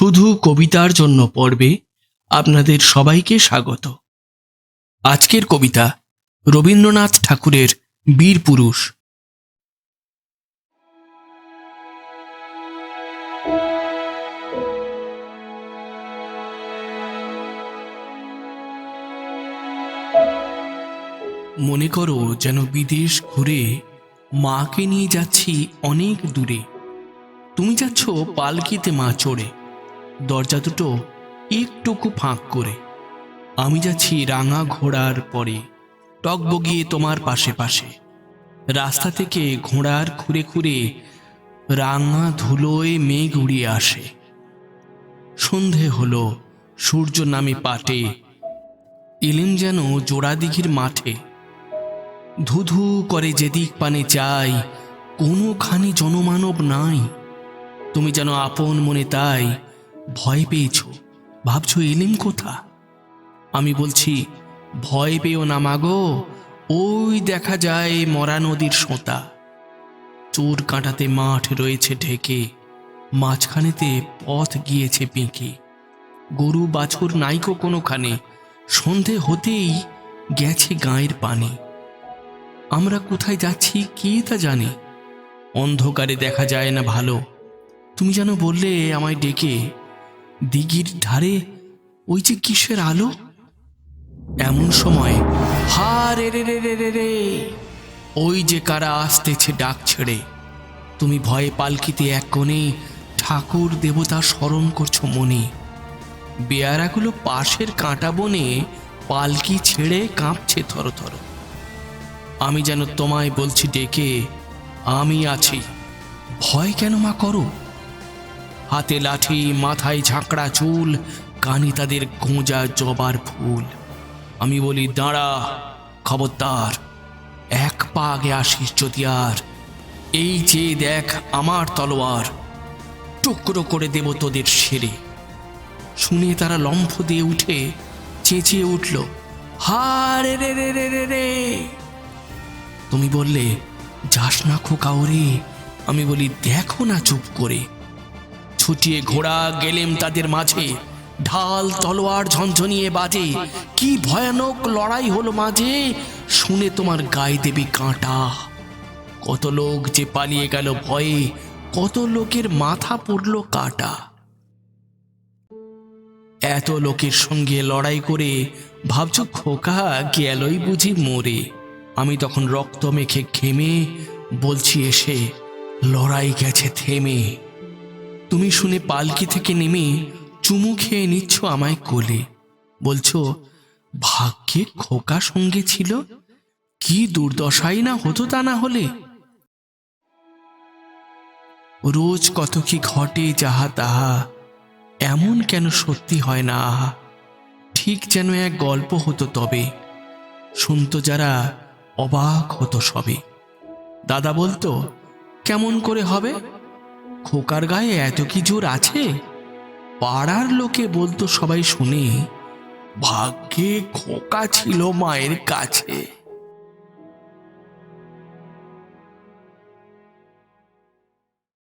শুধু কবিতার জন্য পর্বে আপনাদের সবাইকে স্বাগত। আজকের কবিতা রবীন্দ্রনাথ ঠাকুরের বীর পুরুষ। মনে করো যেন বিদেশ ঘুরে মাকে নিয়ে যাচ্ছি অনেক দূরে। তুমি যাচ্ছ পালকিতে মা চড়ে, দরজা দুটো একটুকু ফাঁক করে। আমি যাচ্ছি রাঙা ঘোড়ার পরে, টকবগিয়ে তোমার পাশে পাশে। রাস্তা থেকে ঘোড়ার খুঁড়ে খুঁড়ে রাঙা ধুলোয় মেঘ উড়িয়ে আসে। সন্ধে হলো, সূর্য নামে পাটে, এলেম যেন জোড়াদিঘির মাঠে। ধুধু করে যেদিক পানে চাই, কোনোখানে জনমানব নাই। তুমি যেন আপন মনে তাই ভয় পেয়েছ, ভাবছো এলেম কোথা। আমি বলছি ভয় পেও না মাগো, ওই দেখা যায় মরা নদীর সোঁতা। চোর কাঁটাতে মাঠ রয়েছে ঢেকে, মাঝখানেতে পথ গিয়েছে বেঁকে। গরু বাছুর নাইকো কোনোখানে, সন্ধে হতেই গেছে গাঁয়ের পানে। আমরা কোথায় যাচ্ছি কে তা জানে, অন্ধকারে দেখা যায় না ভালো। তুমি যেন বললে আমায় ডেকে, দিঘির ধারে ওই যে কিসের আলো। এমন সময় হা রে রে রে রে রে রে, ওই যে কারা আসতেছে ডাক ছেড়ে। তুমি ভয়ে পালকিতে এক কোণে ঠাকুর দেবতা স্মরণ করছো মনে। বেয়ারাগুলো পাশের কাঁটা বনে পালকি ছেড়ে কাঁপছে থর থর। আমি যেন তোমায় বলছি ডেকে, আমি আছি, ভয় কেন মা করো। হাতে লাঠি, মাথায় ঝাঁকড়া চুল, কানে তাদের গোঁজা জবার ফুল। আমি বলি দাঁড়া, খবরদার, এক পা আগে আসিস যদি আর। এই যে দেখ আমার তলোয়ার, টুকরো করে দেব তোদের সেরে। শুনে তারা লম্ফ দিয়ে উঠে চেঁচিয়ে উঠল, হা রে রে রে রে রে রে। তুমি বললে যাস না খোকা ওরে। আমি বলি দেখো না চুপ করে। ছুটিয়ে ঘোড়া গেলেম তাদের মাঝে, ঢাল তলোয়ার ঝনঝনিয়ে বাজে। কি ভয়ানক লড়াই হলো মাঝে, শুনে তোমার গায়ে দেবে কাঁটা। কত লোক যে পালিয়ে গেল ভয়ে, কত লোকের মাথা পড়ল কাটা। এত লোকের সঙ্গে লড়াই করে ভাবছ খোকা গেলই বুঝি মরে। আমি তখন রক্ত মেখে ঘেমে বলছি এসে, লড়াই গেছে থেমে। তুমি শুনে পালকি থেকে নেমে চুমু খেয়ে নিচ্ছ আমায় কোলে, বলছো ভাগ্যে খোকা সঙ্গে ছিল, কি দুর্দশাই না হতো তা না হলে। রোজ কত কি ঘটে যাহা তাহা, এমন কেন সত্যি হয় না আহা। ঠিক যেন এক গল্প হতো তবে, শুনতো যারা অবাক হতো সবে। দাদা বলতো কেমন করে হবে, খোকার গায়ে এত কি জোর আছে। পাড়ার লোকে বলতো সবাই শুনে, ভাগ্যে খোকা ছিল মায়ের কাছে।